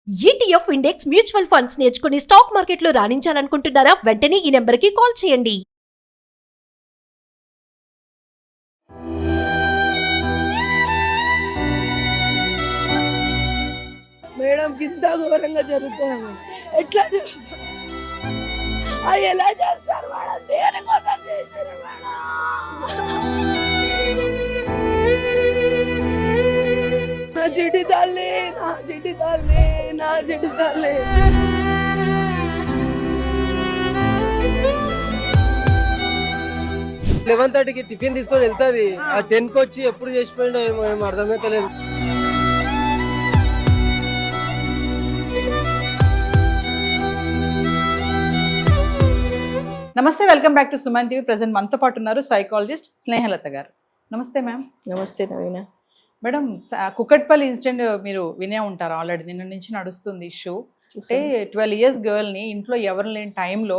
ETF index mutual funds నేర్చుకుని stock మార్కెట్లో రాణించాలనుకుంటున్నారా? వెంటనే ఈ నెంబర్కి కాల్ చేయండి. మేడం ఇంత ఘోరంగా జరుగుతుంది. ఎట్లా జరుగుతుంది? ఎలా చేస్తారు మేడం? దేనికోసం చేశారు మేడం? నా చిట్టి తల్లి, నా చిట్టి తల్లి, నా చిట్టి తల్లి. 11:30కి టిఫిన్ తీసుకొని వెళ్తుంది. ఆ 10కి వచ్చి ఎప్పుడు చేసిపోయిండో ఏమో అర్థమైతే లేదు. నమస్తే, welcome back to Suman TV. Present మనతో పాటు ఉన్నారు సైకాలజిస్ట్ స్నేహలత గారు. నమస్తే మ్యామ్. నమస్తే నవీన. మేడం, కుకట్పల్లి ఇన్సిడెంట్ మీరు వినే ఉంటారు ఆల్రెడీ. నిన్న నుంచి నడుస్తుంది ఇష్యూ. అంటే 12 years గర్ల్ని ఇంట్లో ఎవరు లేని టైంలో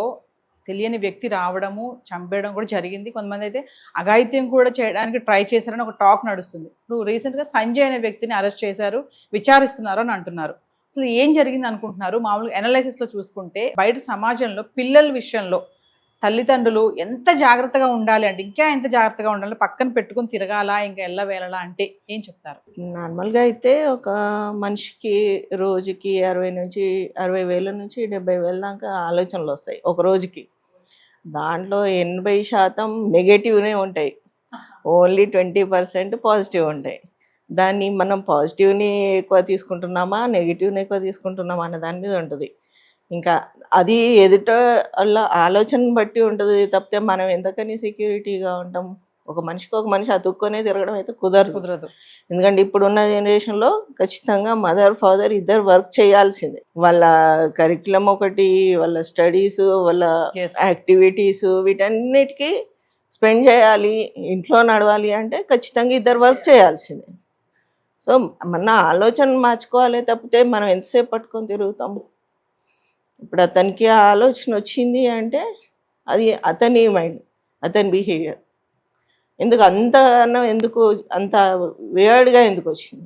తెలియని వ్యక్తి రావడము, చంపేయడం కూడా జరిగింది. కొంతమంది అయితే అఘాయిత్యం కూడా చేయడానికి ట్రై చేశారని ఒక టాక్ నడుస్తుంది. ఇప్పుడు రీసెంట్గా సంజయ్ అనే వ్యక్తిని అరెస్ట్ చేశారు, విచారిస్తున్నారు అని అంటున్నారు. అసలు ఏం జరిగింది అనుకుంటున్నారు? మామూలుగా అనాలైసిస్లో చూసుకుంటే బయట సమాజంలో పిల్లల విషయంలో తల్లిదండ్రులు ఎంత జాగ్రత్తగా ఉండాలి అంటే, ఇంకా ఎంత జాగ్రత్తగా ఉండాలి, పక్కన పెట్టుకుని తిరగాలా, ఇంకా ఎల్ల వేళలా అంటే ఏం చెప్తారు? నార్మల్గా అయితే ఒక మనిషికి రోజుకి 60,000 నుంచి 70,000 దాకా ఆలోచనలు వస్తాయి ఒక రోజుకి. దాంట్లో 80% నెగటివ్నే ఉంటాయి, ఓన్లీ 20% పాజిటివ్ ఉంటాయి. దాన్ని మనం పాజిటివ్ని ఎక్కువ తీసుకుంటున్నామా, నెగిటివ్ని ఎక్కువ తీసుకుంటున్నామా అనే దాని మీద ఉంటుంది. ఇంకా అది ఎదుట వాళ్ళ ఆలోచన బట్టి ఉంటుంది తప్పితే మనం ఎంతకని సెక్యూరిటీగా ఉంటాం. ఒక మనిషి అతుక్కొనే తిరగడం అయితే కుదరదు. ఎందుకంటే ఇప్పుడున్న జనరేషన్లో ఖచ్చితంగా మదర్ ఫాదర్ ఇద్దరు వర్క్ చేయాల్సిందే. వాళ్ళ కరిక్యులం ఒకటి, వాళ్ళ స్టడీస్, వాళ్ళ యాక్టివిటీస్, వీటన్నిటికీ స్పెండ్ చేయాలి, ఇంట్లో నడవాలి అంటే ఖచ్చితంగా ఇద్దరు వర్క్ చేయాల్సిందే. సో మన ఆలోచన మార్చుకోవాలి తప్పితే మనం ఎంతసేపు పట్టుకొని తిరుగుతాము. ఇప్పుడు అతనికి ఆ ఆలోచన వచ్చింది అంటే అది అతని మైండ్, అతని బిహేవియర్. ఎందుకు అంత వేర్డ్గా ఎందుకు వచ్చింది?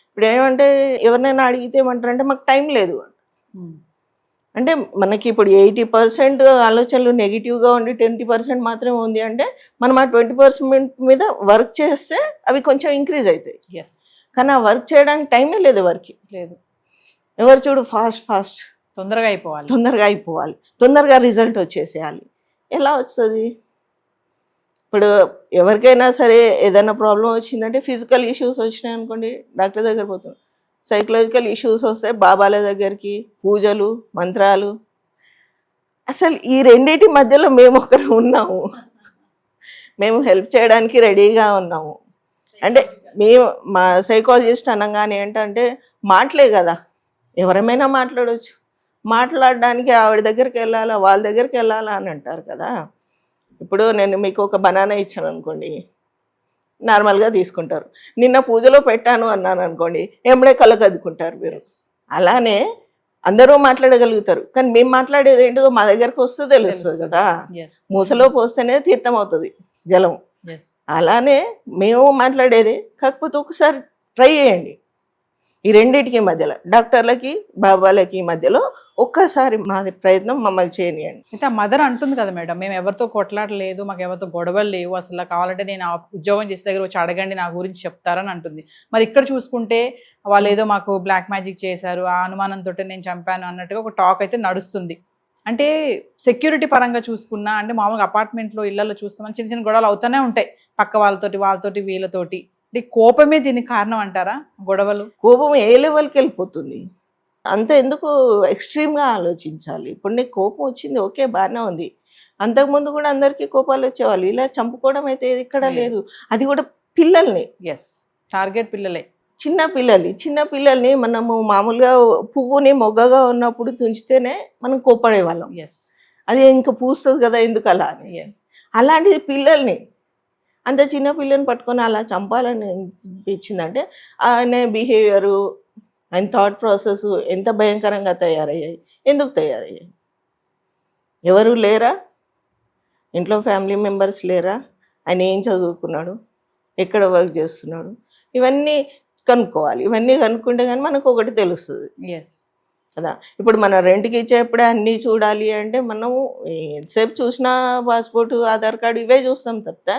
ఇప్పుడు ఏమంటే ఎవరినైనా అడిగితే ఏమంటారంటే మాకు టైం లేదు అంటే, మనకి ఇప్పుడు 80% ఆలోచనలు నెగిటివ్గా ఉండి 20% మాత్రమే ఉంది అంటే మనం ఆ 20% మీద వర్క్ చేస్తే అవి కొంచెం ఇంక్రీజ్ అవుతాయి. కానీ ఆ వర్క్ చేయడానికి టైమే లేదు, ఎవరికి లేదు. ఎవరు చూడు ఫాస్ట్ తొందరగా అయిపోవాలి, తొందరగా రిజల్ట్ వచ్చేసేయాలి. ఎలా వస్తుంది? ఇప్పుడు ఎవరికైనా సరే ఏదైనా ప్రాబ్లం వచ్చిందంటే, ఫిజికల్ ఇష్యూస్ వచ్చినాయి అనుకోండి, డాక్టర్ దగ్గర పోతాం. సైకలాజికల్ ఇష్యూస్ వస్తే బాబాల దగ్గరికి, పూజలు, మంత్రాలు. అసలు ఈ రెండింటి మధ్యలో మేము ఒకరు ఉన్నాము, మేము హెల్ప్ చేయడానికి రెడీగా ఉన్నాము. అంటే మా సైకాలజిస్ట్ అనగానే ఏంటంటే మాటలే కదా, ఎవరమైనా మాట్లాడవచ్చు. మాట్లాడడానికి ఆవిడ దగ్గరికి వెళ్ళాలా, వాళ్ళ దగ్గరికి వెళ్ళాలా అని అంటారు కదా. ఇప్పుడు నేను మీకు ఒక బనానా ఇచ్చాను అనుకోండి, నార్మల్గా తీసుకుంటారు. నిన్న పూజలో పెట్టాను అన్నాను అనుకోండి, ఎప్పుడే కళ్ళకద్దుకుంటారు మీరు. అలానే అందరూ మాట్లాడగలుగుతారు, కానీ మేము మాట్లాడేది ఏంటిదో మా దగ్గరకు వస్తే తెలుస్తుంది కదా. మూసలో పోస్తేనే తీర్థం అవుతుంది జలం. అలానే మేము మాట్లాడేది. కాకపోతే ఒకసారి ట్రై చేయండి, ఈ రెండింటికి మధ్యలో, డాక్టర్లకి బాబాలకి మధ్యలో ఒక్కసారి మా ప్రయత్నం మమ్మల్ని చేయనియండి. అయితే ఆ మదర్ అంటుంది కదా మేడం, మేము ఎవరితో కొట్లాడలేదు, మాకు ఎవరితో గొడవలు లేవు, అసలు కావాలంటే నేను ఉద్యోగం చేసే దగ్గర వచ్చి అడగండి, నా గురించి చెప్తారని అంటుంది. మరి ఇక్కడ చూసుకుంటే వాళ్ళు ఏదో మాకు బ్లాక్ మ్యాజిక్ చేశారు, ఆ అనుమానంతో నేను చంపాను అన్నట్టుగా ఒక టాక్ అయితే నడుస్తుంది. అంటే సెక్యూరిటీ పరంగా చూసుకున్నా, అంటే మామూలుగా అపార్ట్మెంట్లో ఇళ్లలో చూస్తామని చిన్న చిన్న గొడవలు అవుతూనే ఉంటాయి, పక్క వాళ్ళతోటి వీళ్ళతోటి. అంటే కోపమే దీనికి కారణం అంటారా? గొడవలు, కోపం ఏ లెవెల్కి వెళ్ళిపోతుంది? అంత ఎందుకు ఎక్స్ట్రీమ్గా ఆలోచించాలి? ఇప్పుడు నీకు కోపం వచ్చింది, ఓకే, బాగానే ఉంది. అంతకుముందు కూడా అందరికీ కోపాలు వచ్చేవాళ్ళు. ఇలా చంపుకోవడం అయితే ఇక్కడ లేదు. అది కూడా పిల్లల్ని, టార్గెట్ పిల్లలే, చిన్న పిల్లల్ని మనము మామూలుగా పువ్వుని మొగ్గగా ఉన్నప్పుడు తుంచితేనే మనం కోపడేవాళ్ళం. అది ఇంకా పూస్తుంది కదా, ఎందుకు అలా అని. అలాంటిది పిల్లల్ని, అంత చిన్న పిల్లని పట్టుకొని అలా చంపాలని అనిపించిందంటే ఆయన బిహేవియరు, ఆయన థాట్ ప్రాసెస్ ఎంత భయంకరంగా తయారయ్యాయి. ఎందుకు తయారయ్యాయి? ఎవరు లేరా ఇంట్లో? ఫ్యామిలీ మెంబర్స్ లేరా? ఆయన ఏం చదువుకున్నాడు, ఎక్కడ వర్క్ చేస్తున్నాడు, ఇవన్నీ కనుక్కోవాలి. ఇవన్నీ కనుక్కుంటే కానీ మనకు ఒకటి తెలుస్తుంది ఎస్. కదా. ఇప్పుడు మనం రెంట్కి ఇచ్చేప్పుడే అన్నీ చూడాలి అంటే మనము ఎంతసేపు చూసినా పాస్పోర్ట్, ఆధార్ కార్డు ఇవే చూస్తాం తప్పితే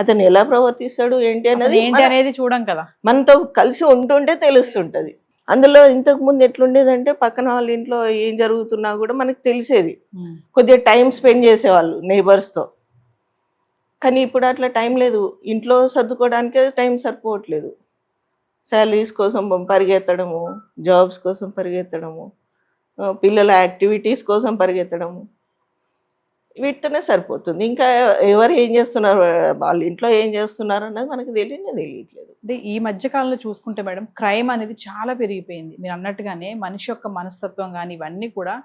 అతను ఎలా ప్రవర్తిస్తాడు ఏంటి అనేది ఏంటి అనేది చూడం కదా. మనతో కలిసి ఉంటుంటే తెలుస్తుంటది. అందులో ఇంతకు ముందు ఎట్లుండేదంటే పక్కన వాళ్ళ ఇంట్లో ఏం జరుగుతున్నా కూడా మనకు తెలిసేది, కొద్దిగా టైం స్పెండ్ చేసేవాళ్ళు నైబర్స్తో. కానీ ఇప్పుడు అట్లా టైం లేదు, ఇంట్లో సర్దుకోవడానికే టైం సరిపోవట్లేదు. శాలరీస్ కోసం పరిగెత్తడము, జాబ్స్ కోసం పరిగెత్తడము, పిల్లల యాక్టివిటీస్ కోసం పరిగెత్తడము, వీటితోనే సరిపోతుంది. ఇంకా ఎవరు ఏం చేస్తున్నారు, వాళ్ళ ఇంట్లో ఏం చేస్తున్నారు అన్నది మనకు తెలియట్లేదు. అంటే ఈ మధ్య కాలంలో చూసుకుంటే మేడం క్రైమ్ అనేది చాలా పెరిగిపోయింది. మీరు అన్నట్టుగానే మనిషి యొక్క మనస్తత్వం కానీ ఇవన్నీ కూడా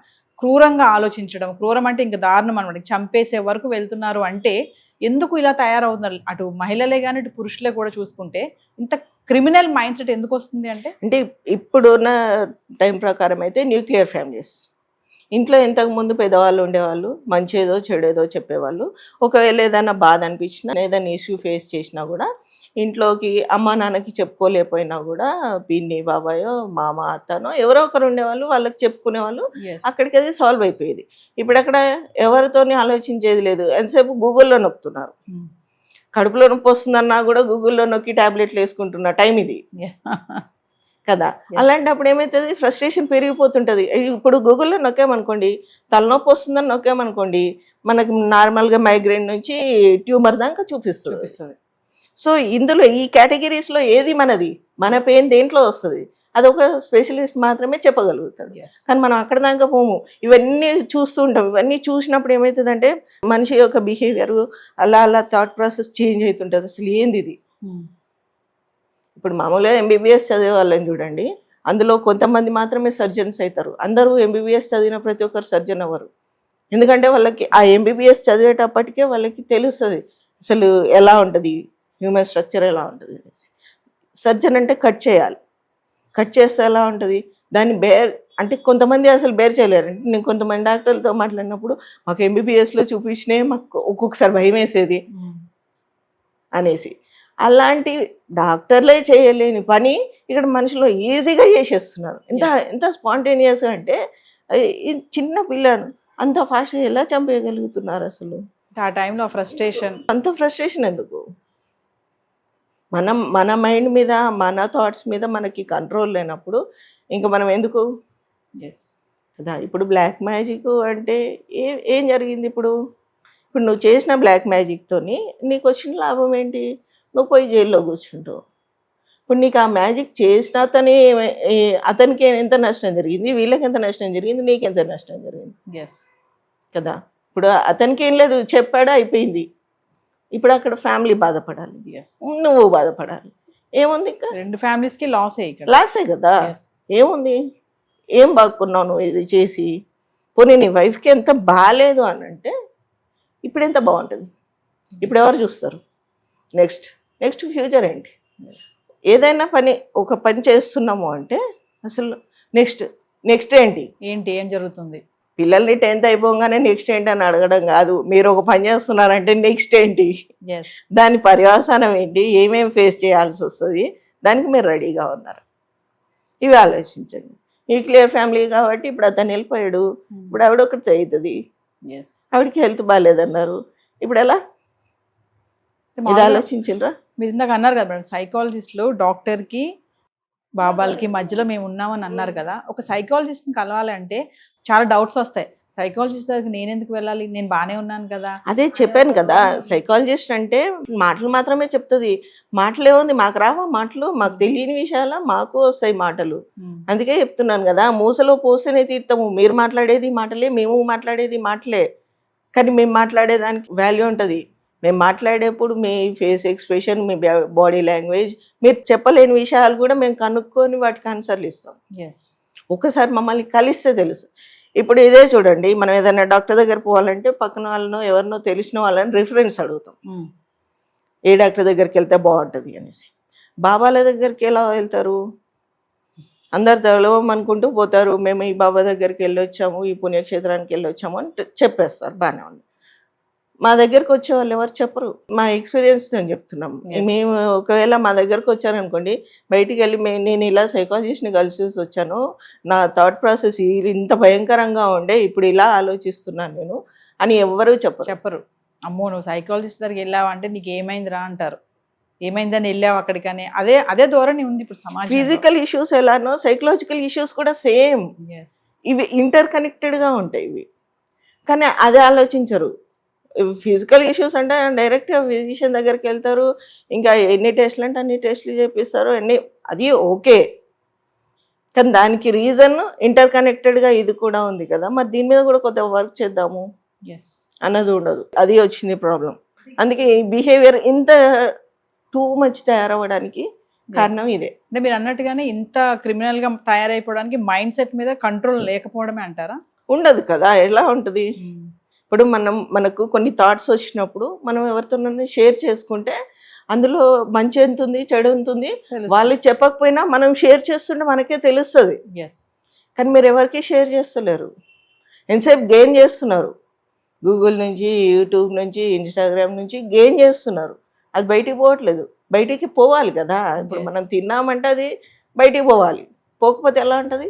క్రూరంగా ఆలోచించడం, క్రూరం అంటే ఇంకా దారుణం అనమాట, చంపేసే వరకు వెళ్తున్నారు. అంటే ఎందుకు ఇలా తయారవుతున్నారు, అటు మహిళలే కానీ ఇటు పురుషులే కూడా చూసుకుంటే ఇంత క్రిమినల్ మైండ్ సెట్ ఎందుకు వస్తుంది అంటే ఇప్పుడున్న టైం ప్రకారం అయితే న్యూక్లియర్ ఫ్యామిలీస్. ఇంట్లో ఇంతకు ముందు పెద్దవాళ్ళు ఉండేవాళ్ళు, మంచేదో చెడేదో చెప్పేవాళ్ళు. ఒకవేళ ఏదైనా బాధ అనిపించినా, ఏదైనా ఇష్యూ ఫేస్ చేసినా కూడా ఇంట్లోకి అమ్మ నాన్నకి చెప్పుకోలేకపోయినా కూడా పిన్ని బాబాయో మామ అత్తనో ఎవరో ఒకరు ఉండేవాళ్ళు, వాళ్ళకి చెప్పుకునేవాళ్ళు, అక్కడికి అది సాల్వ్ అయిపోయేది. ఇప్పుడు అక్కడ ఎవరితోని ఆలోచించేది లేదు, ఎంతసేపు గూగుల్లో నొక్కుతున్నారు. కడుపులో నొప్పి వస్తుందన్నా కూడా గూగుల్లో నొక్కి టాబ్లెట్లు వేసుకుంటున్న టైం ఇది కదా. అలాంటప్పుడు ఏమవుతుంది, ఫ్రస్ట్రేషన్ పెరిగిపోతుంటుంది. ఇప్పుడు గూగుల్లో నొక్కామనుకోండి, తలనొప్పి వస్తుందని నొక్కామనుకోండి, మనకి నార్మల్గా మైగ్రేన్ నుంచి ట్యూమర్ దాకా చూపిస్తుంది. సో ఇందులో ఈ కేటగిరీస్లో ఏది మనది, మన పెయిన్ దేంట్లో వస్తుంది, అది ఒక స్పెషలిస్ట్ మాత్రమే చెప్పగలుగుతాడు. కానీ మనం అక్కడ దాకా పోము, ఇవన్నీ చూస్తూ ఉంటాం. ఇవన్నీ చూసినప్పుడు ఏమవుతుందంటే మనిషి యొక్క బిహేవియర్ అలా థాట్ ప్రాసెస్ చేంజ్ అవుతుంటుంది. అసలు ఏంది ఇది. ఇప్పుడు మామూలుగా ఎంబీబీఎస్ చదివే వాళ్ళని చూడండి, అందులో కొంతమంది మాత్రమే సర్జన్స్ అవుతారు. అందరూ ఎంబీబీఎస్ చదివిన ప్రతి ఒక్కరు సర్జన్ అవ్వరు. ఎందుకంటే వాళ్ళకి ఆ ఎంబీబీఎస్ చదివేటప్పటికే వాళ్ళకి తెలుస్తుంది అసలు ఎలా ఉంటుంది, హ్యూమన్ స్ట్రక్చర్ ఎలా ఉంటుంది. సర్జన్ అంటే కట్ చేయాలి, కట్ చేస్తే ఎలా ఉంటుంది, దాన్ని అంటే కొంతమంది అసలు బేర్ చేయలేరు. అంటే నేను కొంతమంది డాక్టర్లతో మాట్లాడినప్పుడు మాకు ఎంబీబీఎస్లో చూపించినే మాకు ఒక్కొక్కసారి భయం వేసేది అనేసి. అలాంటి డాక్టర్లే చేయలేని పని ఇక్కడ మనుషులు ఈజీగా చేసేస్తున్నారు. ఎంత స్పాంటేనియస్గా అంటే చిన్న పిల్లను అంత ఫాస్ట్గా ఎలా చంపేయగలుగుతున్నారు అసలు. ఆ టైంలో ఫ్రస్ట్రేషన్, అంత ఫ్రస్ట్రేషన్ ఎందుకు? మన మైండ్ మీద, మన థాట్స్ మీద మనకి కంట్రోల్ లేనప్పుడు ఇంకా మనం ఎందుకు కదా. ఇప్పుడు బ్లాక్ మ్యాజిక్ అంటే ఏం జరిగింది, ఇప్పుడు నువ్వు చేసిన బ్లాక్ మ్యాజిక్తోని నీకు వచ్చిన లాభం ఏంటి? నువ్వు పోయి జైల్లో కూర్చుంటావు. ఇప్పుడు నీకు ఆ మ్యాజిక్ చేసిన అతనికి ఎంత నష్టం జరిగింది, వీళ్ళకి ఎంత నష్టం జరిగింది, నీకు ఎంత నష్టం జరిగింది కదా. ఇప్పుడు అతనికి ఏం లేదు, చెప్పాడా అయిపోయింది. ఇప్పుడు అక్కడ ఫ్యామిలీ బాధపడాలి, నువ్వు బాధపడాలి. ఏముంది, ఇంకా రెండు ఫ్యామిలీస్కి లాసే కదా. ఏముంది, ఏం బాగున్నావు నువ్వు ఇది చేసి? పోనీ నీ వైఫ్కి ఎంత బాగాలేదు అని అంటే ఇప్పుడు ఎంత బాగుంటుంది, ఇప్పుడు ఎవరు చూస్తారు? నెక్స్ట్ ఫ్యూచర్ ఏంటి? ఏదైనా ఒక పని చేస్తున్నాము అంటే అసలు నెక్స్ట్ ఏం జరుగుతుంది? పిల్లల్ని 10th అయిపోగానే నెక్స్ట్ ఏంటి అని అడగడం కాదు. మీరు ఒక పని చేస్తున్నారంటే నెక్స్ట్ ఏంటి, దాని పర్యవసానం ఏంటి, ఏమేమి ఫేస్ చేయాల్సి వస్తుంది, దానికి మీరు రెడీగా ఉన్నారు. ఇవి ఆలోచించండి. న్యూక్లియర్ ఫ్యామిలీ కాబట్టి ఇప్పుడు అతను వెళ్ళిపోయాడు, ఇప్పుడు ఆవిడ ఒకటి అవుతుంది, ఆవిడకి హెల్త్ బాగాలేదన్నారు, ఇప్పుడు ఎలా? ఇది ఆలోచించరా? మీరు ఇందాక అన్నారు కదా మేడం, సైకాలజిస్టులు డాక్టర్కి బాబాలకి మధ్యలో మేము ఉన్నామని అన్నారు కదా. ఒక సైకాలజిస్ట్ని కలవాలి అంటే చాలా డౌట్స్ వస్తాయి. సైకాలజిస్ట్ దగ్గరికి నేను ఎందుకు వెళ్ళాలి, నేను బాగానే ఉన్నాను కదా. అదే చెప్పాను కదా, సైకాలజిస్ట్ అంటే మాటలు మాత్రమే చెప్తుంది. మాటలు ఏముంది, మాకు రావా మాటలు, మాకు తెలియని విషయాల మాకు వస్తాయి మాటలు. అందుకే చెప్తున్నాను కదా, మూసలో పోస్తేనే తీర్థము. మీరు మాట్లాడేది మాటలే, మేము మాట్లాడేది మాటలే, కానీ మేము మాట్లాడేదానికి వాల్యూ ఉంటుంది. మేము మాట్లాడేప్పుడు మీ ఫేస్ ఎక్స్ప్రెషన్, మీ బాడీ లాంగ్వేజ్, మీరు చెప్పలేని విషయాలు కూడా మేము కనుక్కొని వాటికి ఆన్సర్లు ఇస్తాం. ఒకసారి మమ్మల్ని కలిస్తే తెలుసు. ఇప్పుడు ఇదే చూడండి, మనం ఏదైనా డాక్టర్ దగ్గర పోవాలంటే పక్కన వాళ్ళనో ఎవరినో తెలిసిన వాళ్ళని రిఫరెన్స్ అడుగుతాం, ఏ డాక్టర్ దగ్గరికి వెళ్తే బాగుంటుంది అనేసి. బాబాల దగ్గరికి ఎలా వెళ్తారు? అందరు తెలవమనుకుంటూ పోతారు, మేము ఈ బాబా దగ్గరికి వెళ్ళొచ్చాము, ఈ పుణ్యక్షేత్రానికి వెళ్ళొచ్చాము అని చెప్పేస్తారు, బాగానే ఉంది. మా దగ్గరకు వచ్చే వాళ్ళు ఎవరు చెప్పరు. మా ఎక్స్పీరియన్స్ నేను చెప్తున్నాం. Yes. మేము ఒకవేళ మా దగ్గరకు వచ్చారనుకోండి, బయటికి వెళ్ళి నేను ఇలా సైకాలజిస్ట్ని కలిసి వచ్చాను, నా థాట్ ప్రాసెస్ ఇంత భయంకరంగా ఉండే, ఇప్పుడు ఇలా ఆలోచిస్తున్నాను నేను అని ఎవ్వరూ చెప్పరు. చెప్పరు. అమ్మో నువ్వు సైకాలజిస్ట్ దగ్గరికి వెళ్ళావా అంటే నీకు ఏమైందిరా అంటారు. ఏమైందని వెళ్ళావు అక్కడికని. అదే అదే ధోరణి ఉంది ఇప్పుడు సమాజం. ఫిజికల్ ఇష్యూస్ ఎలానో సైకలాజికల్ ఇష్యూస్ కూడా సేమ్. ఇవి ఇంటర్ కనెక్టెడ్గా ఉంటాయి ఇవి, కానీ అది ఆలోచించరు. ఫిజికల్ ఇష్యూస్ అంటే డైరెక్ట్గా ఫిజిషియన్ దగ్గరికి వెళ్తారు, ఇంకా ఎన్ని టెస్ట్లు అంటే అన్ని టెస్ట్లు చేపిస్తారు, అది ఓకే. కానీ దానికి రీజన్ ఇంటర్ కనెక్టెడ్గా ఇది కూడా ఉంది కదా, మరి దీని మీద కూడా కొంత వర్క్ చేద్దాము అన్నది ఉండదు. అది వచ్చింది ప్రాబ్లం. అందుకే ఈ బిహేవియర్ ఇంత టూ మచ్ తయారవ్వడానికి కారణం ఇదే. అంటే మీరు అన్నట్టుగానే ఇంత క్రిమినల్ గా తయారైపోవడానికి మైండ్ సెట్ మీద కంట్రోల్ లేకపోవడమే అంటారా? ఉండదు కదా, ఎలా ఉంటుంది? ఇప్పుడు మనకు కొన్ని థాట్స్ వచ్చినప్పుడు మనం ఎవరితోనైనా షేర్ చేసుకుంటే అందులో మంచి ఎంత ఉంది, చెడు ఎంత ఉంది, వాళ్ళు చెప్పకపోయినా మనం షేర్ చేస్తుంటే మనకే తెలుస్తుంది. కానీ మీరు ఎవరికి షేర్ చేస్తలేరు, ఎంతసేపు గెయిన్ చేస్తున్నారు. గూగుల్ నుంచి, యూట్యూబ్ నుంచి, ఇన్స్టాగ్రామ్ నుంచి గెయిన్ చేస్తున్నారు. అది బయటికి పోవట్లేదు. బయటికి పోవాలి కదా. ఇప్పుడు మనం తిన్నామంటే అది బయటికి పోవాలి, పోకపోతే ఎలా ఉంటుంది?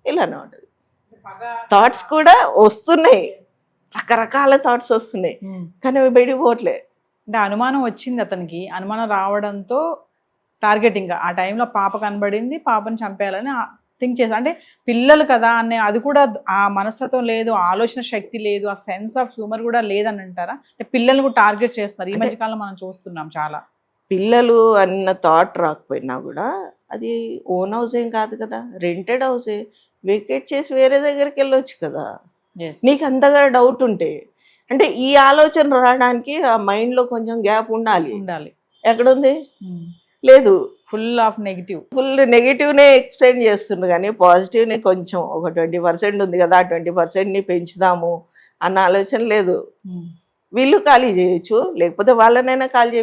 ఇలానే ఉంటుంది. థాట్స్ కూడా వస్తున్నాయి, రకరకాల థాట్స్ వస్తున్నాయి, కానీ అవి బయటికి పోవట్లే. అంటే అనుమానం వచ్చింది అతనికి. అనుమానం రావడంతో టార్గెటింగ్ ఆ టైంలో పాప కనబడింది, పాపని చంపేయాలని థింక్ చేసి, అంటే పిల్లలు కదా అనే అది కూడా ఆ మనస్తత్వం లేదు, ఆలోచన శక్తి లేదు, ఆ సెన్స్ ఆఫ్ హ్యూమర్ కూడా లేదని అంటారా? అంటే పిల్లలు కూడా టార్గెట్ చేస్తున్నారు ఈ మధ్యకాలంలో మనం చూస్తున్నాం చాలా. పిల్లలు అన్న థాట్ రాకపోయినా కూడా అది ఓన్ హౌస్ ఏం కాదు కదా, రెంటెడ్ హౌసే. వెకేట్ చేసి వేరే దగ్గరికి వెళ్ళొచ్చు కదా. నీకు అంతగా డౌట్ ఉంటే, అంటే ఈ ఆలోచన రావడానికి ఆ మైండ్లో కొంచెం గ్యాప్ ఉండాలి. ఎక్కడుంది? లేదు. ఫుల్ నెగిటివ్నే ఎక్స్టెండ్ చేస్తుండ్రు, కానీ పాజిటివ్ని కొంచెం ఒక 20% ఉంది కదా, 20%ని పెంచుదాము అన్న ఆలోచన లేదు. వీళ్ళు ఖాళీ చేయొచ్చు, లేకపోతే వాళ్ళనైనా ఖాళీ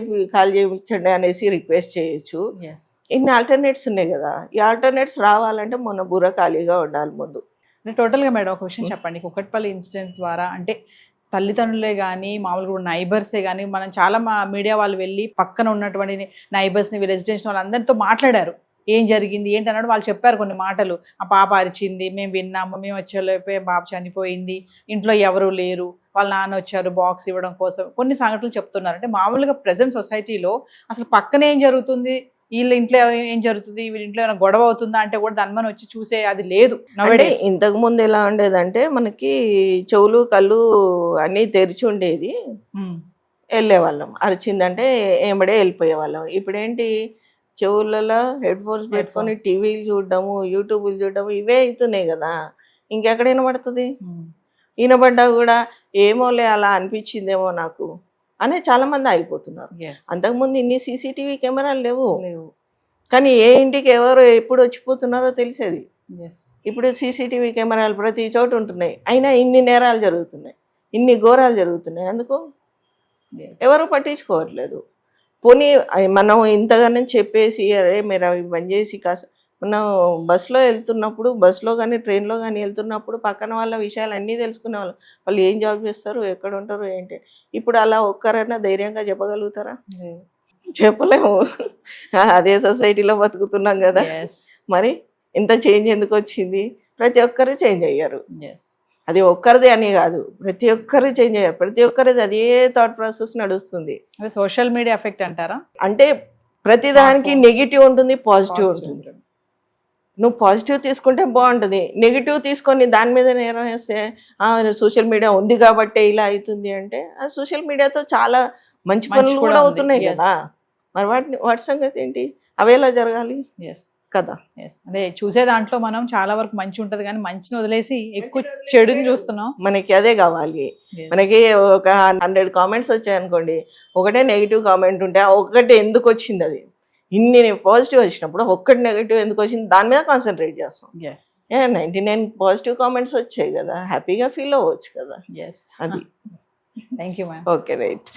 చేయించండి అనేసి రిక్వెస్ట్ చేయొచ్చు. ఇన్ని ఆల్టర్నేట్స్ ఉన్నాయి కదా. ఈ ఆల్టర్నేట్స్ రావాలంటే మన బుర్ర ఖాళీగా ఉండాలి ముందు. టోటల్గా మేడం ఒక విషయం చెప్పండి, కుకట్పల్లి ఇన్సిడెంట్ ద్వారా అంటే తల్లిదండ్రులే కానీ మామూలుగా నైబర్సే కానీ మనం చాలా మీడియా వాళ్ళు వెళ్ళి పక్కన ఉన్నటువంటి నైబర్స్ని, రెసిడెన్షియల్ వాళ్ళందరితో మాట్లాడారు. ఏం జరిగింది ఏంటి అన్నాడు. వాళ్ళు చెప్పారు కొన్ని మాటలు. ఆ పాప అరిచింది, మేము విన్నాము, మేము వచ్చేలోపే బాబు చనిపోయింది, ఇంట్లో ఎవరు లేరు, వాళ్ళ నాన్న వచ్చారు బాక్స్ ఇవ్వడం కోసం, కొన్ని సంఘటనలు చెప్తున్నారు. అంటే మామూలుగా ప్రజెంట్ సొసైటీలో అసలు పక్కన ఏం జరుగుతుంది, వీళ్ళ ఇంట్లో ఏం జరుగుతుంది, వీళ్ళ ఇంట్లో ఏమైనా గొడవ అవుతుందా అంటే కూడా దాని మనం వచ్చి చూసే అది లేదు. అంటే ఇంతకు ముందు ఎలా ఉండేదంటే మనకి చెవులు కళ్ళు అన్నీ తెరిచి ఉండేది, వెళ్ళేవాళ్ళం. అరిచిందంటే ఏమడే వెళ్ళిపోయే వాళ్ళం. ఇప్పుడేంటి, చెవులలో హెడ్ ఫోన్స్ పెట్టుకొని టీవీలు చూడడము, యూట్యూబ్లు చూడడము, ఇవే అవుతున్నాయి కదా. ఇంకెక్కడ వినబడుతుంది? వినబడ్డా కూడా ఏమోలే అలా అనిపించిందేమో నాకు అనే చాలా మంది ఆగిపోతున్నారు. అంతకుముందు ఇన్ని సీసీటీవీ కెమెరాలు లేవు, కానీ ఏ ఇంటికి ఎవరు ఎప్పుడు వచ్చిపోతున్నారో తెలిసేది. ఇప్పుడు సీసీటీవీ కెమెరాలు ప్రతి చోట ఉంటున్నాయి, అయినా ఇన్ని నేరాలు జరుగుతున్నాయి, ఇన్ని ఘోరాలు జరుగుతున్నాయి. అందుకు ఎవరు పట్టించుకోవట్లేదు. పోనీ మనం ఇంతగానే చెప్పేసి అరే మీరు అవి బంద్ చేసి కాస్త, మనం బస్సులో వెళ్తున్నప్పుడు, బస్సులో కానీ ట్రైన్లో కానీ వెళ్తున్నప్పుడు పక్కన వాళ్ళ విషయాలు అన్నీ తెలుసుకునే వాళ్ళం. వాళ్ళు ఏం జాబ్ చేస్తారు, ఎక్కడ ఉంటారు, ఏంటి. ఇప్పుడు అలా ఒక్కరైనా ధైర్యంగా చెప్పగలుగుతారా? చెప్పలేము. అదే సొసైటీలో బతుకుతున్నాం కదా. మరి ఇంత చేంజ్ ఎందుకు వచ్చింది? ప్రతి ఒక్కరు చేంజ్ అయ్యారు. అది ఒక్కరిదే అని కాదు, ప్రతి ఒక్కరు చేంజ్ అయ్యారు. ప్రతి ఒక్కరిది అదే థాట్ ప్రాసెస్ నడుస్తుంది. సోషల్ మీడియా ఎఫెక్ట్ అంటారా? అంటే ప్రతి దానికి నెగిటివ్ ఉంటుంది, పాజిటివ్ ఉంటుంది. నువ్వు పాజిటివ్ తీసుకుంటే బాగుంటుంది, నెగిటివ్ తీసుకొని దాని మీద నేరం వేస్తే సోషల్ మీడియా ఉంది కాబట్టి ఇలా అవుతుంది అంటే, ఆ సోషల్ మీడియాతో చాలా మంచి పనులు కూడా అవుతున్నాయి కదా. మరి వాటి సంగతి ఏంటి? అవి ఎలా జరగాలి కదా. అంటే చూసే దాంట్లో మనం చాలా వరకు మంచి ఉంటది, కానీ మంచిని వదిలేసి ఎక్కువ చెడుని చూస్తున్నాం. మనకి అదే కావాలి. మనకి ఒక 100 కామెంట్స్ వచ్చాయనుకోండి, ఒకటే నెగిటివ్ కామెంట్ ఉంటే ఒకటే ఎందుకు వచ్చింది, అది ఇన్ని పాజిటివ్ వచ్చినప్పుడు ఒక్కటి నెగిటివ్ ఎందుకు వచ్చింది దాని మీద కాన్సన్ట్రేట్ చేస్తాం. 99 పాజిటివ్ కామెంట్స్ వచ్చాయి కదా, హ్యాపీగా ఫీల్ అవ్వచ్చు కదా. అది thank you ma'am. Okay right.